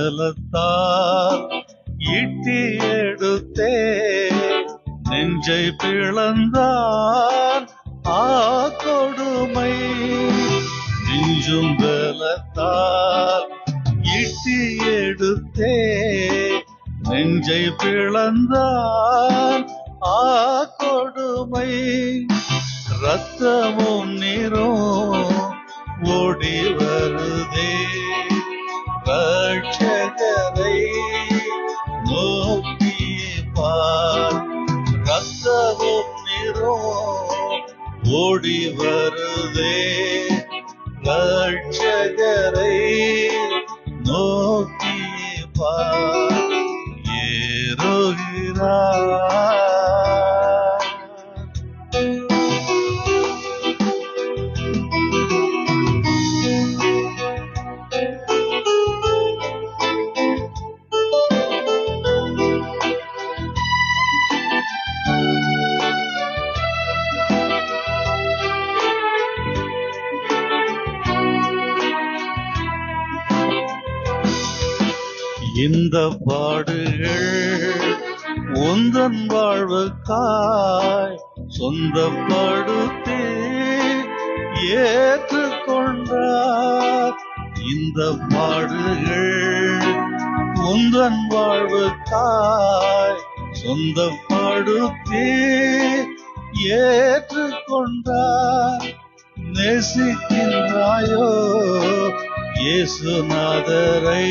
பலத்தால் ஈட்டி எடுத்தே நெஞ்சை பிளந்தான் கொடுமை. நெஞ்சும் பலத்தால் ஈட்டி எடுத்தே நெஞ்சை பிளந்தான் கொடுமை. ரத்தமும் நீரும் ஓடி வருதே ரட்சகரை நோக்கி பார். ரத்தமும் நீரும் ஓடி வருதே ரட்சகரை நோக்கி பார். ஏறுகிறார் இந்த பாடுகள் உந்தன் வாழ்வுக்காய் சொந்தப்படுத்தி ஏற்றுக்கொண்டார். இந்த பாடுகள் உந்தன் வாழ்வுக்காய் சொந்தப்படுத்தி ஏற்றுக்கொண்டார். நேசிக்கின்றாயோ இயேசுநாதரை?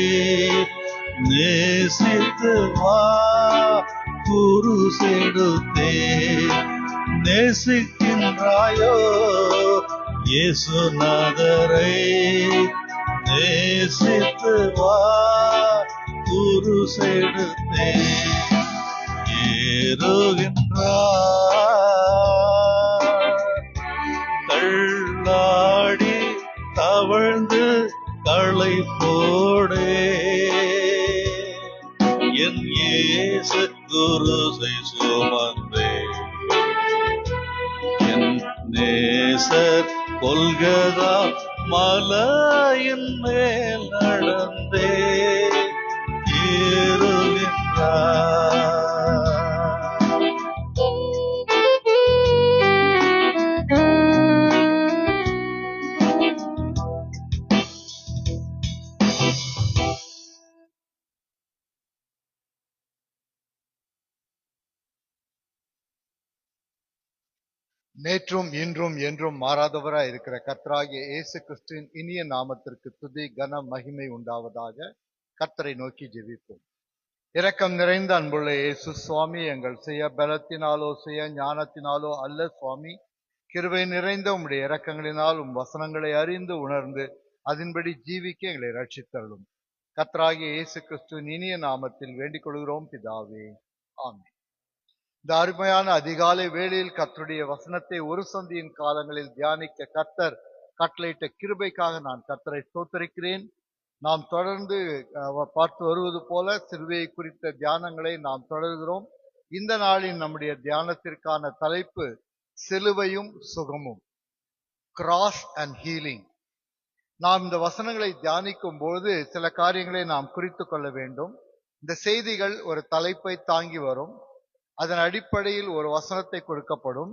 நேசித்து வா குருசெடுத்தே. நேசிக்கின்றாயோ இயேசுநாதரை? நேசித்து வா குருசெடுத்தே. ஏறுகின்றார் தள்ளாடி தவழ்ந்து களை போடே. என் இயேசு குருசை சுமந்தே என் நேசர் கொல்கதா மலையின் மேல் நடந்தே ஏறுகின்றார். நேற்றும் இன்றும் என்றும் மாறாதவராய் இருக்கிற கர்த்தராகிய இயேசு கிறிஸ்துவின் இனிய நாமத்திற்கு துதி கன மகிமை உண்டாவதாக. கர்த்தரை நோக்கி ஜெபிப்போம். இரக்கம் நிறைந்த அன்புள்ள இயேசு சுவாமி, எங்கள் சுய பலத்தினாலோ சுய ஞானத்தினாலோ அல்ல சுவாமி, கிருபை நிறைந்த உம்முடைய இரக்கங்களினால் உம் வசனங்களை அறிந்து உணர்ந்து அதன்படி ஜீவிக்க எங்களை ரட்சித்தள்ளும். கர்த்தராகிய இயேசு கிறிஸ்துவின் இனிய நாமத்தில் வேண்டிக் கொள்கிறோம் பிதாவே, ஆமென். இந்த அருமையான அதிகாலை வேளையில் கர்த்தருடைய வசனத்தை ஒரு சந்தியின் காலங்களில் தியானிக்க கர்த்தர் கட்டளையிட்ட கிருபைக்காக நான் கர்த்தரை ஸ்தோத்திரிக்கிறேன். நாம் தொடர்ந்து பார்த்து வருவது போல சிலுவையை குறித்த தியானங்களை நாம் தொடர்கிறோம். இந்த நாளின் நம்முடைய தியானத்திற்கான தலைப்பு சிலுவையும் சுகமும், கிராஸ் அண்ட் ஹீலிங். நாம் இந்த வசனங்களை தியானிக்கும் போது சில காரியங்களை நாம் குறித்து கொள்ள வேண்டும். இந்த செய்திகள் ஒரு தலைப்பை தாங்கி வரும். அதன் அடிப்படையில் ஒரு வசனத்தை கொடுக்கப்படும்.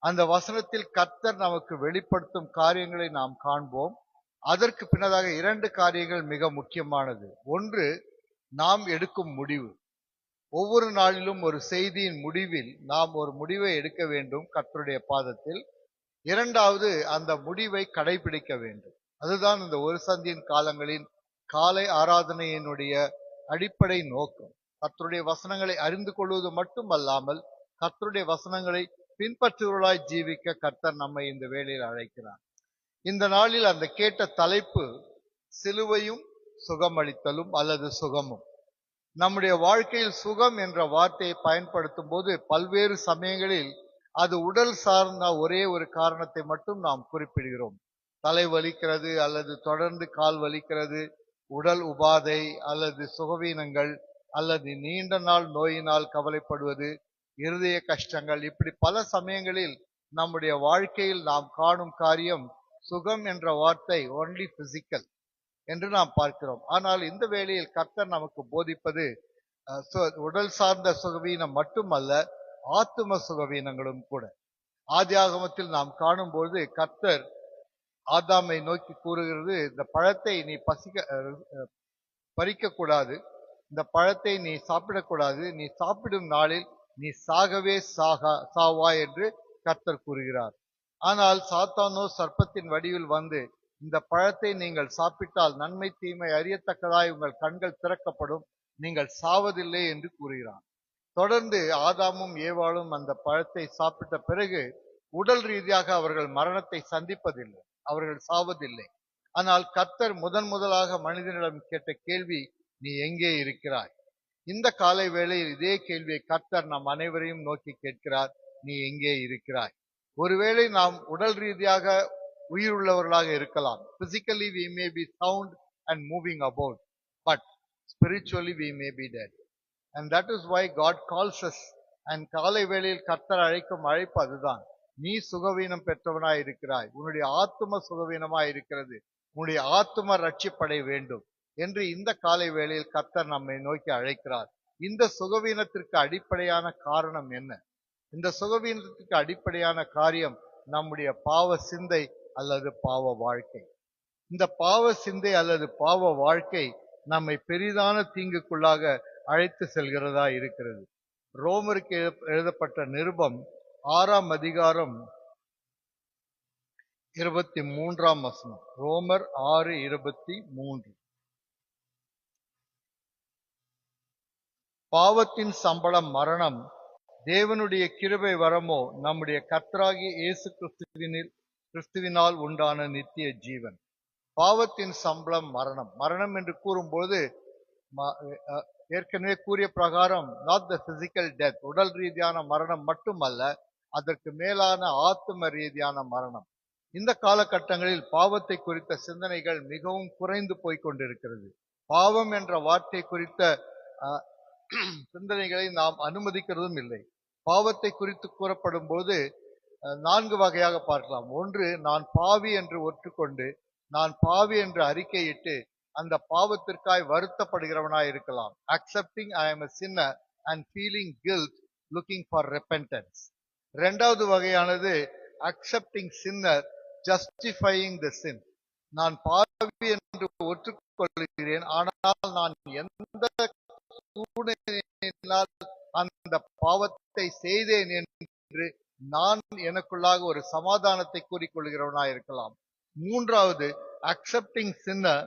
அந்த வசனத்தில் கர்த்தர் நமக்கு வெளிப்படுத்தும் காரியங்களை நாம் காண்போம். அதற்கு பின்னதாக இரண்டு காரியங்கள் மிக முக்கியமானது. ஒன்று, நாம் எடுக்கும் முடிவு. ஒவ்வொரு நாளிலும் ஒரு செய்தியின் முடிவில் நாம் ஒரு முடிவை எடுக்க வேண்டும் கர்த்தருடைய பாதத்தில். இரண்டாவது, அந்த முடிவை கடைபிடிக்க வேண்டும். அதுதான் இந்த ஒரு சந்தியின் காலங்களின் காலை ஆராதனையினுடைய அடிப்படை நோக்கம். கர்த்தருடைய வசனங்களை அறிந்து கொள்வது மட்டுமல்லாமல் கர்த்தருடைய வசனங்களை பின்பற்றுவர்களாய் ஜீவிக்க கர்த்தர் நம்மை இந்த வேளையில் அழைக்கிறார். இந்த நாளில் அந்த கேட்ட தலைப்பு சிலுவையும் சுகமளித்தலும் அல்லது சுகமும். நம்முடைய வாழ்க்கையில் சுகம் என்ற வார்த்தையை பயன்படுத்தும் போது பல்வேறு சமயங்களில் அது உடல் சார்ந்த ஒரே ஒரு காரணத்தை மட்டும் நாம் குறிப்பிடுகிறோம். தலை வலிக்கிறது அல்லது தொடர்ந்து கால் வலிக்கிறது, உடல் உபாதை அல்லது சுகவீனங்கள் அல்லது நீண்ட நாள் நோயினால் கவலைப்படுவது, இருதய கஷ்டங்கள், இப்படி பல சமயங்களில் நம்முடைய வாழ்க்கையில் நாம் காணும் காரியம் சுகம் என்ற வார்த்தை ஒன்லி பிசிக்கல். என்று நாம் பார்க்கிறோம். ஆனால் இந்த வேளையில் கர்த்தர் நமக்கு போதிப்பது உடல் சார்ந்த சுகவீனம் மட்டுமல்ல, ஆத்தும சுகவீனங்களும் கூட. ஆதியாகமத்தில் நாம் காணும்போது கர்த்தர் ஆதாமை நோக்கி கூறுகிறது, இந்த பழத்தை நீ பறிக்க கூடாது, இந்த பழத்தை நீ சாப்பிடக்கூடாது, நீ சாப்பிடும் நாளில் நீ சாகவே சாவாய் என்று கர்த்தர் கூறுகிறார். ஆனால் சாத்தானோ சர்ப்பத்தின் வடிவில் வந்து, இந்த பழத்தை நீங்கள் சாப்பிட்டால் நன்மை தீமை அறியத்தக்கதாய் உங்கள் கண்கள் திறக்கப்படும், நீங்கள் சாவதில்லை என்று கூறுகிறான். தொடர்ந்து ஆதாமும் ஏவாளும் அந்த பழத்தை சாப்பிட்ட பிறகு உடல் ரீதியாக அவர்கள் மரணத்தை சந்திப்பதில்லை, அவர்கள் சாவதில்லை. ஆனால் கர்த்தர் முதலாக மனிதனிடம் கேட்ட கேள்வி, நீ எங்கே இருக்கிறாய்? இந்த காலை வேளையில் இதே கேள்வியை கர்த்தர் நம் அனைவரையும் நோக்கி கேட்கிறார், நீ எங்கே இருக்கிறாய்? ஒருவேளை நாம் உடல் ரீதியாக உயிருள்ளவர்களாக இருக்கலாம். Physically we may be sound and moving about, but spiritually we may be dead. And that is why God calls us. And காலை வேளையில் கர்த்தர் அழைக்கும் அழைப்பு அதுதான். நீ சுகவீனம் பெற்றவனாய் இருக்கிறாய், உன்னுடைய ஆத்தும சுகவீனமாய் இருக்கிறது, உன்னுடைய ஆத்தும ரட்சிப்படை வேண்டும் என்று இந்த காலை வேளையில் கர்த்தர் நம்மை நோக்கி அழைக்கிறார். இந்த சுகவீனத்திற்கு அடிப்படையான காரணம் என்ன? இந்த சுகவீனத்திற்கு அடிப்படையான காரியம் நம்முடைய பாவ சிந்தை அல்லது பாவ வாழ்க்கை. இந்த பாவ சிந்தை அல்லது பாவ வாழ்க்கை நம்மை பெரிதான தீங்குக்குள்ளாக அழைத்து செல்கிறதா இருக்கிறது. ரோமருக்கு எழுதப்பட்ட நிருபம் 6ஆம் அதிகாரம் 23ஆம் வசனம். ரோமர் 6:23. பாவத்தின் சம்பளம் மரணம், தேவனுடைய கிருபை வரமோ நம்முடைய கர்த்தராகிய இயேசு கிறிஸ்துவினால் உண்டான நித்திய ஜீவன். பாவத்தின் சம்பளம் மரணம். மரணம் என்று கூறும்போது ஏற்கனவே கூறிய பிரகாரம் நாட் த பிசிக்கல் டெத், உடல் ரீதியான மரணம் மட்டுமல்ல, அதற்கு மேலான ஆத்தும ரீதியான மரணம். இந்த காலகட்டங்களில் பாவத்தை குறித்த சிந்தனைகள் மிகவும் குறைந்து போய் கொண்டிருக்கிறது. பாவம் என்ற வார்த்தை குறித்த சிந்தனைகளை நாம் அனுமதிக்கிறதும் இல்லை. பாவத்தை குறித்து கூறப்படும் போது 4 வகையாக பார்க்கலாம். ஒன்று, நான் பாவி என்று ஒற்றுக்கொண்டு நான் பாவி என்று அறிக்கையிட்டு அந்த பாவத்திற்காய் வருத்தப்படுகிறவனாய் இருக்கலாம். accepting I am a sinner and feeling guilt, looking for repentance. இரண்டாவது வகையானது accepting sinner, justifying the sin. நான் பாவி என்று ஒற்றுக்கொள்கிறேன், ஆனால் நான் எந்த சூழ்நிலையினால் அந்த பாவத்தை செய்தேன் என்று நான் எனக்குள்ளாக ஒரு சமாதானத்தை கூறிக்கொள்கிறவனாய் இருக்கலாம். மூன்றாவது, accepting sinner,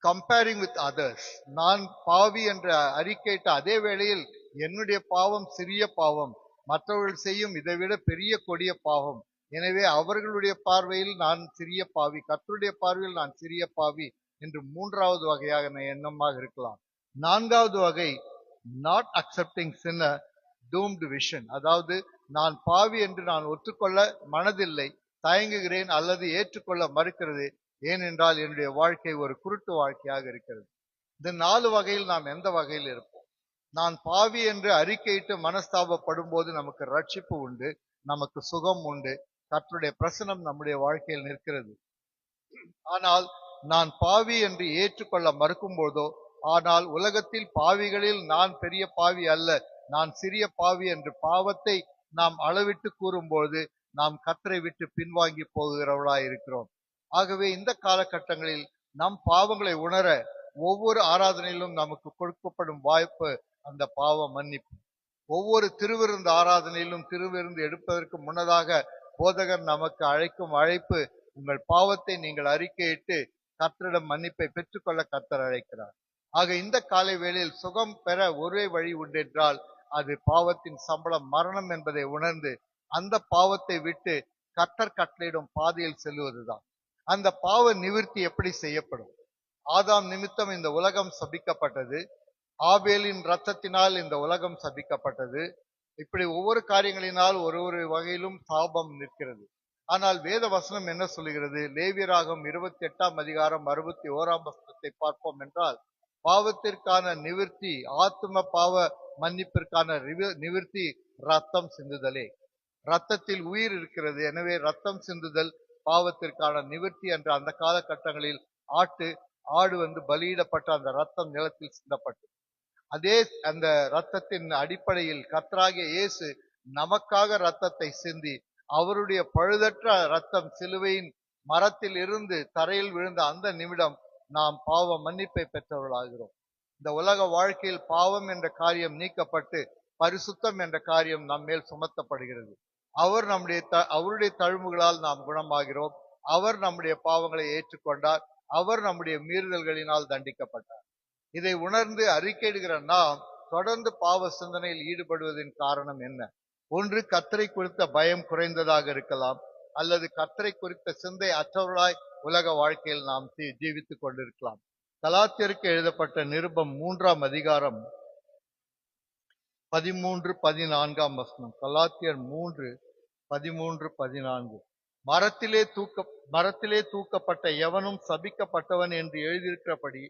comparing with others. நான் பாவி என்ற அறிக்கையிட்ட அதே வேளையில் என்னுடைய பாவம் சிறிய பாவம், மற்றவர்கள் செய்யும் இதைவிட பெரிய கொடிய பாவம், எனவே அவர்களுடைய பார்வையில் நான் சிறிய பாவி, கர்த்தருடைய பார்வையில் நான் சிறிய பாவி என்று மூன்றாவது வகையாக எண்ணமாக இருக்கலாம். நான்காவது வகை, not accepting sinner, doomed vision. அதாவது நான் பாவி என்று நான் ஒத்துக்கொள்ள மனதில்லை, தயங்குகிறேன் அல்லது ஏற்றுக்கொள்ள மறுக்கிறது. ஏனென்றால் என்னுடைய வாழ்க்கை ஒரு குருட்டு வாழ்க்கையாக இருக்கிறது. இந்த 4 வகையில் நாம் எந்த வகையில் இருப்போம்? நான் பாவி என்று அறிக்கையிட்டு மனஸ்தாபப்படும் போது நமக்கு ரட்சிப்பு உண்டு, நமக்கு சுகம் உண்டு, கர்த்தருடைய பிரசனம் நம்முடைய வாழ்க்கையில் நிற்கிறது. ஆனால் நான் பாவி என்று ஏற்றுக்கொள்ள மறுக்கும் போதோ, ஆனால் உலகத்தில் பாவிகளில் நான் பெரிய பாவி அல்ல, நான் சிறிய பாவி என்று பாவத்தை நாம் அளவிட்டு கூறும்போது நாம் கர்த்தரை விட்டு பின்வாங்கி போகிறவர்களாய் இருக்கிறோம். ஆகவே இந்த காலகட்டங்களில் நம் பாவங்களை உணர ஒவ்வொரு ஆராதனையிலும் நமக்கு கொடுக்கப்படும் வாய்ப்பு அந்த பாவ மன்னிப்பு. ஒவ்வொரு திருவிருந்து ஆராதனையிலும் திருவிருந்து எடுப்பதற்கு முன்னதாக போதகர் நமக்கு அழைக்கும் அழைப்பு, உங்கள் பாவத்தை நீங்கள் அறிக்கையிட்டு கர்த்தரிடம் மன்னிப்பை பெற்றுக்கொள்ள கர்த்தர் அழைக்கிறார். ஆக இந்த காலை வேளையில் சுகம் பெற ஒரே வழி உண்டென்றால் அது பாவத்தின் சம்பளம் மரணம் என்பதை உணர்ந்து அந்த பாவத்தை விட்டு கர்த்தர் கட்டளையிடும் பாதையில் செல்வதுதான். அந்த பாவ நிவிர்த்தி எப்படி செய்யப்படும்? ஆதாம் நிமித்தம் இந்த உலகம் சபிக்கப்பட்டது, ஆபேலின் இரத்தத்தினால் இந்த உலகம் சபிக்கப்பட்டது. இப்படி ஒவ்வொரு காரியங்களினால் ஒரு வகையிலும் சாபம் நிற்கிறது. ஆனால் வேத வசனம் என்ன சொல்லுகிறது? லேவியராகம் 28ஆம் அதிகாரம் 61ஆம் வசனத்தை பார்ப்போம் என்றால், பாவத்திற்கான நிவிர்த்தி, ஆத்தும பாவ மன்னிப்பிற்கான நிவிர்த்தி ரத்தம் சிந்துதலே. ரத்தத்தில் உயிர் இருக்கிறது, எனவே ரத்தம் சிந்துதல் பாவத்திற்கான நிவிர்த்தி என்று அந்த காலகட்டங்களில் ஆடு பலியிடப்பட்ட அந்த ரத்தம் நிலத்தில் சிந்தப்பட்டது. அதே அந்த ரத்தத்தின் அடிப்படையில் கர்த்தராகிய இயேசு நமக்காக ரத்தத்தை சிந்தி, அவருடைய பழுதற்ற ரத்தம் சிலுவையின் மரத்தில் இருந்து தரையில் விழுந்த அந்த நிமிடம் நாம் பாவ மன்னிப்பை பெற்றவர்களாகிறோம். இந்த உலக வாழ்க்கையில் பாவம் என்ற காரியம் நீக்கப்பட்டு பரிசுத்தம் என்ற காரியம் நம் மேல் சுமத்தப்படுகிறது. அவருடைய தழும்புகளால் நாம் குணமாகிறோம். அவர் நம்முடைய பாவங்களை ஏற்றுக்கொண்டார். அவர் நம்முடைய மீறுதல்களினால் தண்டிக்கப்பட்டார். இதை உணர்ந்து அறிக்கையிடுகிற நாம் தொடர்ந்து பாவ சிந்தனையில் ஈடுபடுவதின் காரணம் என்ன? ஒன்று, கர்த்தரை குறித்த பயம் குறைந்ததாக இருக்கலாம், அல்லது கர்த்தரை குறித்த சிந்தை அற்றவர்களாய் உலக வாழ்க்கையில் நாம் ஜீவித்துக் கொண்டிருக்கலாம். கலாத்தியருக்கு எழுதப்பட்ட நிருபம் 3ஆம் அதிகாரம் 13-14 வசனம். கலாத்தியர் 3:13-14. மரத்திலே தூக்கப்பட்ட எவனும் சபிக்கப்பட்டவன் என்று எழுதியிருக்கிறபடி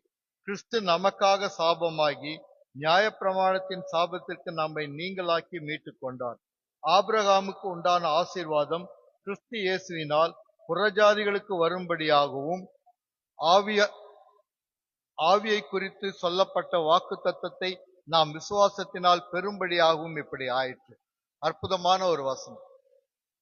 கிறிஸ்து நமக்காக சாபமாகி நியாயப்பிரமாணத்தின் சாபத்திற்கு நம்மை நீங்களாக்கி மீட்டுக் கொண்டார். ஆபிரகாமுக்கு உண்டான ஆசீர்வாதம் கிறிஸ்து இயேசுவினால் புறஜாதிகளுக்கு வரும்படியாகவும் ஆவியை குறித்து சொல்லப்பட்ட வாக்குத்தத்தத்தை நாம் விசுவாசத்தினால் பெரும்படியாகவும் இப்படி ஆயிற்று. அற்புதமான ஒரு வசனம்.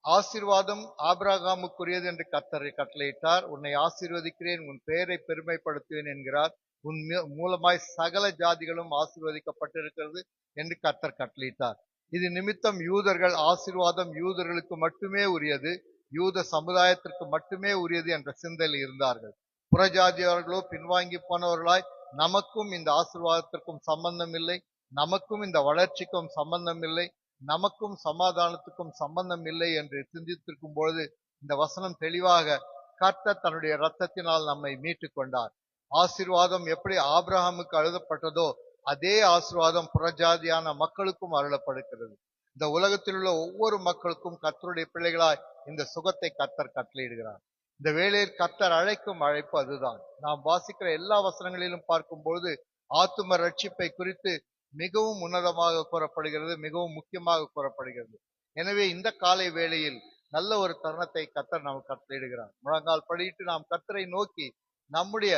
ஆசீர்வாதம் ஆபிரகாமுக்குரியது என்று கர்த்தரை கட்டளையிட்டார். உன்னை ஆசீர்வதிக்கிறேன், உன் பெயரை பெருமைப்படுத்துவேன் என்கிறார். உன் மூலமாய் சகல ஜாதிகளும் ஆசீர்வதிக்கப்பட்டிருக்கிறது என்று கர்த்தர் கட்டளையிட்டார். இது நிமித்தம் யூதர்கள் ஆசீர்வாதம் யூதர்களுக்கு மட்டுமே உரியது, யூத சமுதாயத்திற்கு மட்டுமே உரியது என்ற சிந்தையில் இருந்தார்கள். புறஜாதியர்களோ பின்வாங்கி போனவர்களாய் நமக்கும் இந்த ஆசீர்வாதத்திற்கும் சம்பந்தம் இல்லை, நமக்கும் இந்த வளர்ச்சிக்கும் சம்பந்தம் இல்லை, நமக்கும் சமாதானத்துக்கும் சம்பந்தம் இல்லை என்று சிந்தித்திருக்கும் பொழுது இந்த வசனம் தெளிவாக கர்த்தர் தன்னுடைய இரத்தத்தினால் நம்மை மீட்டுக் கொண்டார். ஆசீர்வாதம் எப்படி ஆபிரகாமுக்கு அருளப்பட்டதோ அதே ஆசீர்வாதம் புறஜாதியான மக்களுக்கும் அருளப்படுகிறது. இந்த உலகத்தில் உள்ள ஒவ்வொரு மக்களுக்கும் கர்த்தருடைய பிள்ளைகளாய் இந்த சுகத்தை கர்த்தர் கட்டளையிடுகிறார். இந்த வேளையில் கர்த்தர் அழைக்கும் அழைப்பு அதுதான். நாம் வாசிக்கிற எல்லா வசனங்களிலும் பார்க்கும்போது ஆத்தும ரட்சிப்பை குறித்து மிகவும் உன்னதமாக கூறப்படுகிறது, மிகவும் முக்கியமாக கூறப்படுகிறது. எனவே இந்த காலை வேளையில் நல்ல ஒரு தருணத்தை கர்த்தர் நமக்கு கட்டளையிடுகிறார். முழங்கால் படியிட்டு நாம் கர்த்தரை நோக்கி, நம்முடைய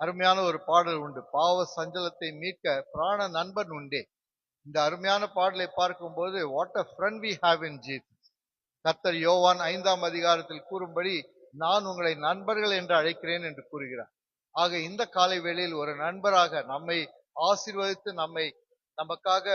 அருமையான ஒரு பாடல் உண்டு, பாவ சஞ்சலத்தை மீட்க பிராண நண்பன் உண்டே. இந்த அருமையான பாடலை பார்க்கும்போது what a friend we have in Jesus. கர்த்தர் யோவான் 5ஆம் அதிகாரத்தில் கூறும்படி நான் உங்களை நண்பர்கள் என்று அழைக்கிறேன் என்று கூறுகிறார். ஆக இந்த காலை வேளையில் ஒரு நண்பராக நம்மை ஆசீர்வதித்து நமக்காக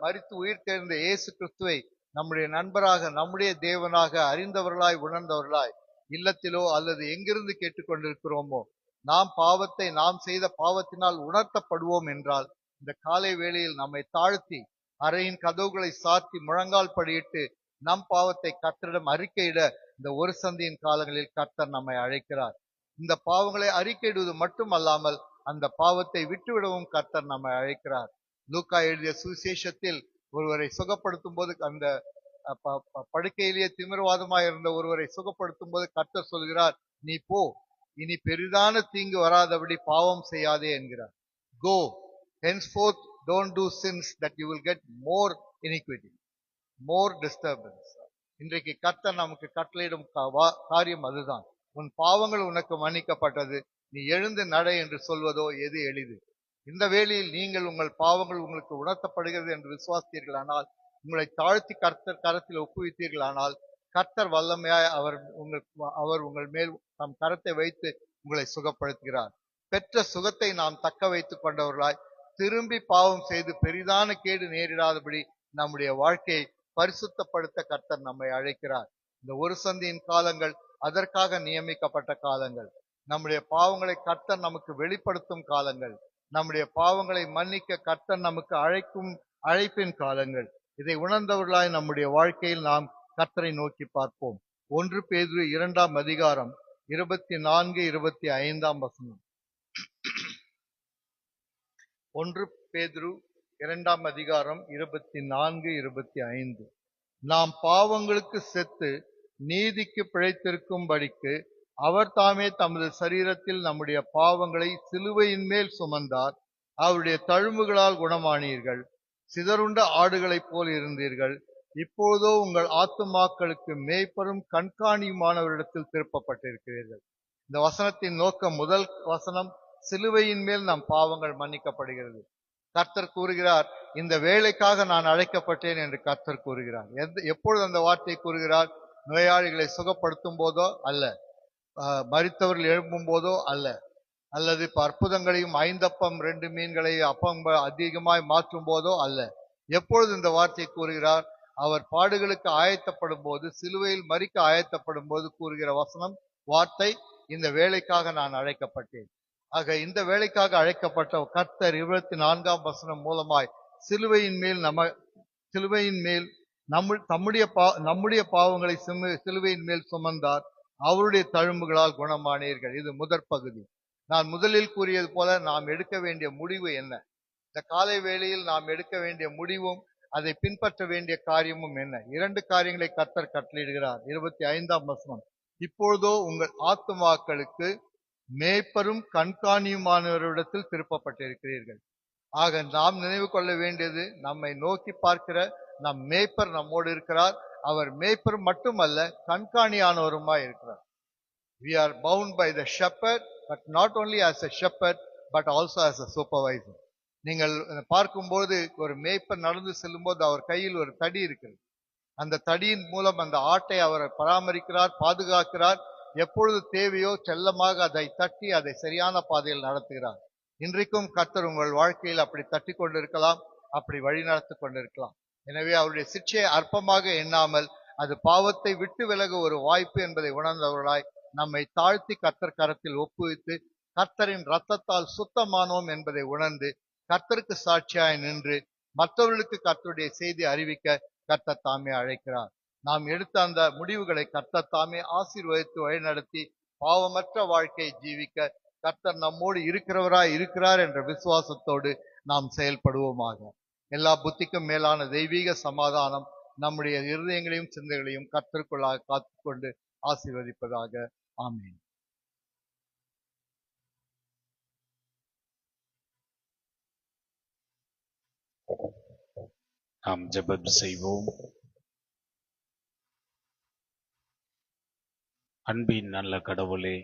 மரித்து உயிர் தேர்ந்த இயேசு கிறிஸ்துவை நம்முடைய நண்பராக, நம்முடைய தேவனாக அறிந்தவர்களாய் உணர்ந்தவர்களாய் இல்லத்திலோ அல்லது எங்கிருந்து கேட்டுக்கொண்டிருக்கிறோமோ நாம் செய்த பாவத்தினால் உணர்த்தப்படுவோம் என்றால் இந்த காலை வேளையில் நம்மை தாழ்த்தி அறையின் கதவுகளை சாத்தி முழங்கால் படியிட்டு நம் பாவத்தை கர்த்தரிடம் அறிக்கையிட இந்த ஒரு சந்தியின் காலங்களில் கர்த்தர் நம்மை அழைக்கிறார். இந்த பாவங்களை அறிக்கையிடுவது மட்டுமல்லாமல் அந்த பாவத்தை விட்டுவிடவும் கர்த்தர் நம்மை அழைக்கிறார். லூக்கா எழுதிய சுவிசேஷத்தில் ஒருவரை சுகப்படுத்தும் போது, அந்த படுக்கையிலேயே திமிர்வாதமாய் இருந்த ஒருவரை சுகப்படுத்தும் போது கர்த்தர் சொல்கிறார், நீ போ, இனி பெரிதான தீங்கு வராதபடி பாவம் செய்யாதே என்கிறார். Go, henceforth don't do sins that you will get more iniquity, more disturbance. இன்றைக்கு கர்த்தர் நமக்கு கட்டளையிடும் காரியம் அதுதான். உன் பாவங்கள் உனக்கு மன்னிக்கப்பட்டது, நீ எழுந்து நடை என்று சொல்வதோ எது எளிது? இந்த வேளையில் நீங்கள் உங்கள் பாவங்கள் உங்களுக்கு உணர்த்தப்படுகிறது என்று விசுவாசித்தீர்களானால், உங்களை தாழ்த்தி கர்த்தர் கரத்தில் ஒப்புவித்தீர்களானால், கர்த்தர் வல்லமையாய் அவர் உங்கள் மேல் தம் கரத்தை வைத்து உங்களை சுகப்படுத்துகிறார். பெற்ற சுகத்தை நாம் தக்க வைத்துக் கொண்டவர்களாய் திரும்பி பாவம் செய்து பெரிதான கேடு நேரிடாதபடி நம்முடைய வாழ்க்கையை பரிசுத்தப்படுத்த கர்த்தர் நம்மை அழைக்கிறார். இந்த ஒரு சந்தியின் காலங்கள் அதற்காக நியமிக்கப்பட்ட காலங்கள். நம்முடைய பாவங்களை கர்த்தர் நமக்கு வெளிப்படுத்தும் காலங்கள். நம்முடைய பாவங்களை மன்னிக்க கர்த்தர் நமக்கு அழைப்பின் காலங்கள். இதை உணர்ந்தவர்களாய் நம்முடைய வாழ்க்கையில் நாம் கர்த்தரை நோக்கி பார்ப்போம். 1 பேதுரு 2ஆம் அதிகாரம் 24-25 வசனம். 1 பேதுரு 2ஆம் அதிகாரம் 24-25. நாம் பாவங்களுக்கு செத்து நீதிக்கு பிழைத்திருக்கும்படிக்கு அவர் தாமே தமது சரீரத்தில் நம்முடைய பாவங்களை சிலுவையின் மேல் சுமந்தார். அவருடைய தழும்புகளால் குணமானீர்கள். சிதறுண்ட ஆடுகளைப் போல் இருந்தீர்கள். இப்போதோ உங்கள் ஆத்துமாக்களுக்கு மேய்ப்பரும் கண்காணியுமானவரிடத்தில் திருப்பப்பட்டிருக்கிறீர்கள். இந்த வசனத்தின் நோக்கம், முதல் வசனம், சிலுவையின் மேல் நம் பாவங்கள் மன்னிக்கப்படுகிறது. கர்த்தர் கூறுகிறார், இந்த வேலைக்காக நான் அழைக்கப்பட்டேன் என்று கர்த்தர் கூறுகிறார். எப்பொழுது அந்த வார்த்தை கூறுகிறார்? நோயாளிகளை சுகப்படுத்தும் போதோ அல்ல, மரித்தவர்கள் எழும்பும் போதோ அல்ல, அல்லது அற்புதங்களையும் 5 அப்பம் 2 மீன்களை அப்பம் அதிகமாய் மாற்றும் போதோ அல்ல. எப்பொழுது இந்த வார்த்தை கூறுகிறார்? அவர் பாடுகளுக்கு ஆயத்தப்படும் போது, சிலுவையில் மரிக்க ஆயத்தப்படும் போது கூறுகிற வசனம், வார்த்தை, இந்த வேலைக்காக நான் அழைக்கப்பட்டேன். ஆக இந்த வேலைக்காக அழைக்கப்பட்ட கர்த்தர் 24ஆம் வசனம் மூலமாய் சிலுவையின் மேல் நம்முடைய பாவங்களை சிலுவையின் மேல் சுமந்தார், அவருடைய தழும்புகளால் குணமானீர்கள். இது முதற் பகுதி. நான் முதலில் கூறியது போல நாம் எடுக்க வேண்டிய முடிவு என்ன? இந்த காலை வேளையில் நாம் எடுக்க வேண்டிய முடிவும் அதை பின்பற்ற வேண்டிய காரியமும் என்ன? 2 காரியங்களை கர்த்தர் கட்டளையிடுகிறார். 25ஆம் வசனம், இப்பொழுதோ உங்கள் ஆத்துமாக்களுக்கு மேய்ப்பரும் கண்காணியுமானவரிடத்தில் திருப்பப்பட்டிருக்கிறீர்கள். ஆக நாம் நினைவு கொள்ள வேண்டியது, நம்மை நோக்கி பார்க்கிற நம் மேய்ப்பர் நம்மோடு இருக்கிறார். அவர் மேய்ப்பர் மட்டுமல்ல, கண்காணியானவருமாய் இருக்கிறார். We are bound by the shepherd, but not only as a shepherd, but also as a supervisor. நீங்கள் பார்க்கும்போது ஒரு மேய்ப்பர் நடந்து செல்லும் போது அவர் கையில் ஒரு தடி இருக்கிறது. அந்த தடியின் மூலம் அந்த ஆட்டை அவர் பராமரிக்கிறார், பாதுகாக்கிறார். எப்பொழுது தேவையோ செல்லமாக அதை தட்டி அதை சரியான பாதையில் நடத்துகிறார். இன்றைக்கும் கர்த்தர் உங்கள் வாழ்க்கையில் அப்படி தட்டி கொண்டிருக்கலாம், அப்படி வழி நடத்தி கொண்டிருக்கலாம். எனவே அவருடைய சிற்சையை அற்பமாக எண்ணாமல், அது பாவத்தை விட்டு விலக ஒரு வாய்ப்பு என்பதை உணர்ந்தவர்களாய் நம்மை தாழ்த்தி கர்த்தர் கரத்தில் ஒப்புவித்து, கர்த்தரின் இரத்தத்தால் சுத்தமானோம் என்பதை உணர்ந்து, கர்த்தருக்கு சாட்சியாய் நின்று மற்றவர்களுக்கு கர்த்தருடைய செய்தி அறிவிக்க கர்த்தர் தாமே அழைக்கிறார். நாம் எடுத்த அந்த முடிவுகளை கர்த்தர் தாமே ஆசீர்வதித்து வழிநடத்தி பாவமற்ற வாழ்க்கை ஜீவிக்க கர்த்தர் நம்மோடு இருக்கிறார் என்ற விசுவாசத்தோடு நாம் செயல்படுவோமாக. எல்லா புத்திக்கும் மேலான தெய்வீக சமாதானம் நம்முடைய இருதயங்களையும் சிந்தைகளையும் கர்த்தருக்குள்ளாக காத்துக்கொண்டு ஆசீர்வதிப்பதாக. ஆமென். நாம் ஜெபம் செய்வோம். அன்பின் நல்ல கடவுளே,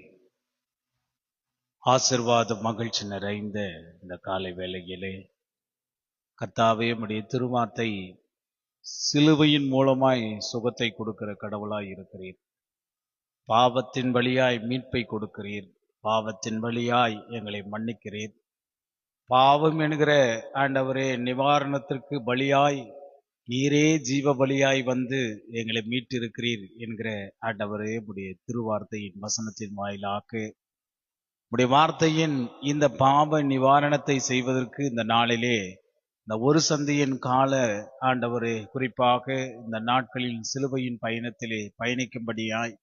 ஆசீர்வாத மகிழ்ச்சி நிறைந்த இந்த காலை வேளையிலே கர்த்தாவே, உம்முடைய திருவார்த்தை சிலுவையின் மூலமாய் சுகத்தை கொடுக்கிற கடவுளாய் இருக்கிறீர். பாவத்தின் வழியாய் மீட்பை கொடுக்கிறீர். பாவத்தின் வழியாய் எங்களை மன்னிக்கிறீர். பாவம் என்கிற ஆண்டவரே நிவாரணத்திற்கு பலியாய் நீரே ஜீவ பலியாய் வந்து எங்களை மீட்டிருக்கிறீர் என்கிற ஆண்டவரே, உடைய திருவார்த்தையின் வசனத்தின் வாயிலாக உடைய வார்த்தையின் இந்த பாவ நிவாரணத்தை செய்வதற்கு இந்த நாளிலே இந்த ஒரு சந்தியின் கால ஆண்டவரே, குறிப்பாக இந்த நாட்களில் சிலுவையின் பயணத்திலே பயணிக்கும்படியாய்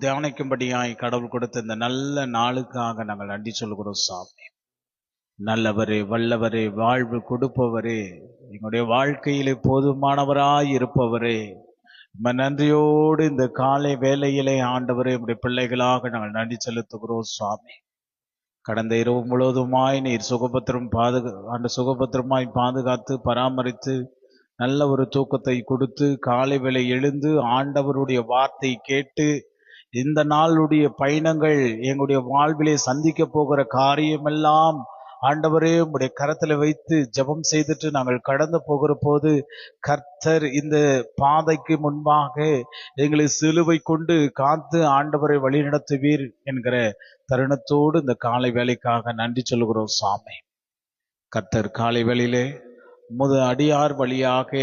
தியானிக்கும்படியாய் கடவுள் கொடுத்த இந்த நல்ல நாளுக்காக நாங்கள் நன்றி சொல்கிறோம் சாமி. நல்லவரே, வல்லவரே, வாழ்வு கொடுப்பவரே, எங்களுடைய வாழ்க்கையிலே போதுமானவராய் இருப்பவரே, நன்றியோடு இந்த காலை வேளையிலே ஆண்டவரே உடைய பிள்ளைகளாக நாங்கள் நன்றி செலுத்துகிறோம் சுவாமி. கடந்த இரவு முழுவதுமாய் நீர் சுகபத்திரமாய் பாதுகாத்து பராமரித்து நல்ல ஒரு தூக்கத்தை கொடுத்து காலை வேளை எழுந்து ஆண்டவருடைய வார்த்தை கேட்டு இந்த நாளுடைய பயணங்கள் எங்களுடைய வாழ்விலே சந்திக்க போகிற காரியமெல்லாம் ஆண்டவரே உம்முடைய கரத்துல வைத்து ஜெபம் செய்துட்டு நாங்கள் கடந்து போகிற போது கர்த்தர் இந்த பாதைக்கு முன்பாக எங்களை சிலுவை கொண்டு காத்து ஆண்டவரை வழிநடத்துவீர் என்கிற தருணத்தோடு இந்த காலை வேலைக்காக நன்றி சொல்கிறோம் சாமி. கர்த்தர் காலை வேளையிலே அடியார் வழியாக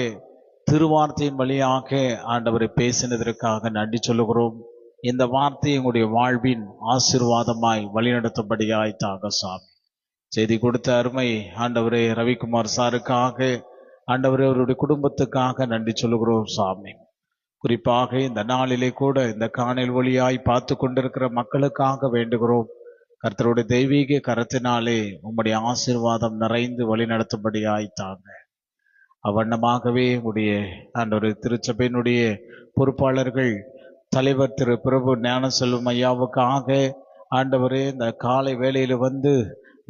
திருவார்த்தையின் வழியாக ஆண்டவரை பேசினதற்காக நன்றி சொல்லுகிறோம். இந்த வார்த்தை எங்களுடைய வாழ்வின் ஆசீர்வாதமாய் வழிநடத்தும்படியாய் தாங்க சாமி. செய்தி கொடுத்த அருமை ஆண்டவரே ரவிக்குமார் சாருக்காக ஆண்டவரே அவருடைய குடும்பத்துக்காக நன்றி சொல்லுகிறோம் சாமி. குறிப்பாக இந்த நாளிலே கூட இந்த காணொளி வழியாய் பார்த்து கொண்டிருக்கிற மக்களுக்காக வேண்டுகிறோம். கர்த்தருடைய தெய்வீக கரத்தினாலே உம்முடைய ஆசீர்வாதம் நிறைந்து வழி நடத்தும்படியாய் தாங்க. அவ்வண்ணமாகவே உடைய ஆண்டவர் திருச்சபையினுடைய பொறுப்பாளர்கள் தலைவர் திரு பிரபு ஞானசெல்வம் ஐயாவுக்காக ஆண்டவரே இந்த காலை வேளையில வந்து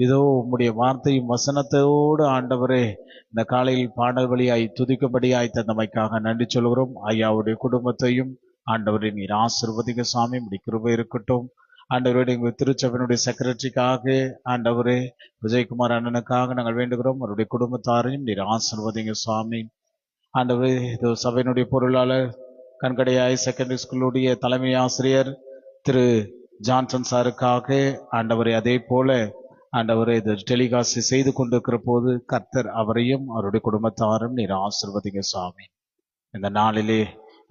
இதோ உம்முடைய வார்த்தையும் வசனத்தோடு ஆண்டவரே இந்த காலையில் பாடல் வழியாய் துதிக்கும்படியாய் தந்தமைக்காக நன்றி சொல்கிறோம். ஐயாவுடைய குடும்பத்தையும் ஆண்டவரே நீர் ஆசீர்வதிங்க சுவாமி, இப்படி கிருபை இருக்கட்டும். ஆண்டவருடைய எங்கள் திருச்சபையினுடைய செக்ரட்டரிக்காக, ஆண்டவரே விஜயகுமார் அண்ணனுக்காக நாங்கள் வேண்டுகிறோம். அவருடைய குடும்பத்தாரையும் நீர் ஆசீர்வதிங்க சுவாமி. ஆண்டவரே இது சபையினுடைய பொருளாளர், கண்கடையாய் செகண்டரி ஸ்கூலுடைய தலைமை ஆசிரியர் திரு ஜான்சன் சாருக்காக, ஆண்டவரே அதே போல ஆண்டவரே இது டெலிகாஸ்ட் செய்து கொண்டிருக்கிற போது கர்த்தர் அவரையும் அவருடைய குடும்பத்தாரும் நீர் ஆசீர்வதிங்க சுவாமி. இந்த நாளிலே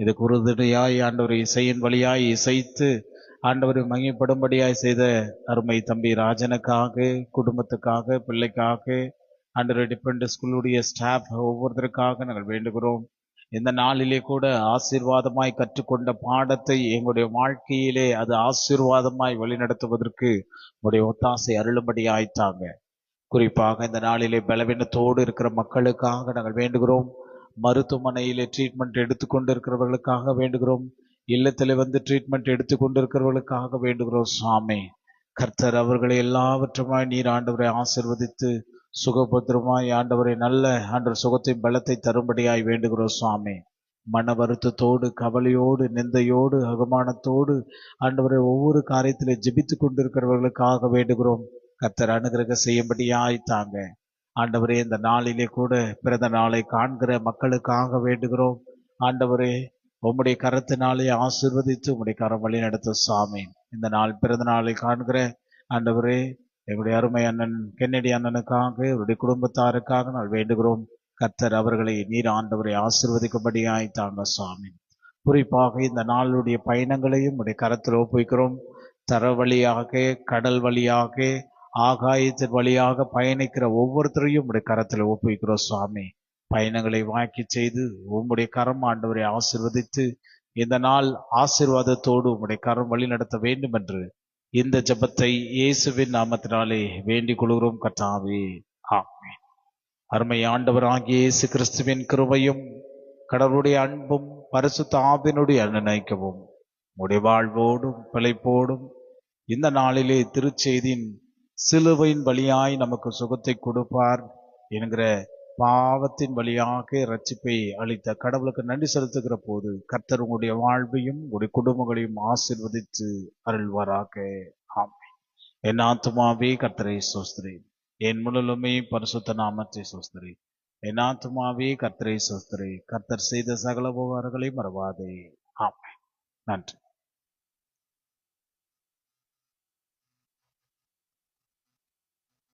இதுக்கு உறுதுணையாய் ஆண்டவரை இசையின் வழியாய் இசைத்து ஆண்டவரை மகிமைப்படும்படியாய் செய்த அருமை தம்பி ராஜனுக்காக, குடும்பத்துக்காக, பிள்ளைக்காக, ஆண்டவரை டிஃபரெண்ட் ஸ்கூலுடைய ஸ்டாஃப் ஒவ்வொருத்தருக்காக நாங்கள் வேண்டுகிறோம். இந்த நாளிலே கூட ஆசீர்வாதமாய் கற்றுக்கொண்ட பாடத்தை எங்களுடைய வாழ்க்கையிலே அது ஆசீர்வாதமாய் வழிநடத்துவதற்கு உங்களுடைய ஒத்தாசை அருளும்படி ஆய்த்தாங்க. குறிப்பாக இந்த நாளிலே பலவீனத்தோடு இருக்கிற மக்களுக்காக நாங்கள் வேண்டுகிறோம். மருத்துவமனையிலே ட்ரீட்மெண்ட் எடுத்துக்கொண்டிருக்கிறவர்களுக்காக வேண்டுகிறோம். இல்லத்தில் வந்து ட்ரீட்மெண்ட் எடுத்துக்கொண்டிருக்கிறவர்களுக்காக வேண்டுகிறோம் சுவாமி. கர்த்தர் அவர்களை எல்லாவற்றுமாய் நீர் ஆண்டவரை ஆசீர்வதித்து சுகபத்திரமாய் ஆண்டவரை நல்ல ஆண்டவர் சுகத்தை பலத்தை தரும்படியாய் வேண்டுகிறோம் சுவாமி. மன வருத்தத்தோடு, கவலையோடு, நிந்தையோடு, அவமானத்தோடு ஆண்டவரை ஒவ்வொரு காரியத்திலே ஜெபித்து கொண்டிருக்கிறவர்களுக்காக வேண்டுகிறோம். கர்த்தர் அனுகிரக செய்யும்படியாய் தாங்க. ஆண்டவரே இந்த நாளிலே கூட பிறந்த நாளை காண்கிற மக்களுக்காக வேண்டுகிறோம். ஆண்டவரே உம்முடைய கரத்தினாலே ஆசீர்வதித்து உம்முடைய கரம் வழி நடத்த சாமி. இந்த நாள் பிறந்த நாளை காண்கிற ஆண்டவரே எங்களுடைய அருமை அண்ணன் கென்னடி அண்ணனுக்காக, அவருடைய குடும்பத்தாருக்காக நாங்கள் வேண்டுகிறோம். கர்த்தர் அவர்களை நீர் ஆண்டவரை ஆசீர்வதிக்கும்படியாய் தாங்க சுவாமி. குறிப்பாக இந்த நாளுடைய பயணங்களையும் உடைய கரத்தில் ஒப்புவிக்கிறோம். தர வழியாக, கடல் வழியாக, ஆகாயத்தின் வழியாக பயணிக்கிற ஒவ்வொருத்தரையும் உடைய கரத்தில் ஒப்புவிக்கிறோம் சுவாமி. பயணங்களை வாக்கி செய்து உம்முடைய கரம் ஆண்டவரை ஆசீர்வதித்து இந்த நாள் ஆசீர்வாதத்தோடு உம்முடைய கரம் வழி நடத்த வேண்டும் என்று இந்த ஜெபத்தை இயேசுவின் நாமத்தினாலே வேண்டிக் கொள்கிறோம் கர்த்தாவே, ஆமென். அருமை ஆண்டவராகிய இயேசு கிறிஸ்துவின் கிருபையும் கடவுளுடைய அன்பும் பரிசுத்த ஆவியினுடைய அனுநயிக்கவும் உடைய வாழ்வோடும் பிழைப்போடும் இந்த நாளிலே திருச்செய்தியின் சிலுவையின் வழியாய் நமக்கு சுகத்தை கொடுப்பார் என்கிற பாவத்தின் வழியாக இரட்சிப்பை அளித்த கடவுளுக்கு நன்றி செலுத்துகிற போது கர்த்தர் உங்களுடைய வாழ்வையும் உங்களுடைய குடும்பங்களையும் ஆசீர்வதித்து அருள்வாராக. ஆமென். என் ஆத்துமாவே கர்த்தரை ஸ்தோத்திரி, என் முழுமே பரிசுத்த நாமத்தை ஸ்தோத்திரி. என் ஆத்துமாவே கர்த்தரை ஸ்தோத்திரி, கர்த்தர் செய்த சகல உபகாரங்களை மறவாதே. ஆமென். நன்றி.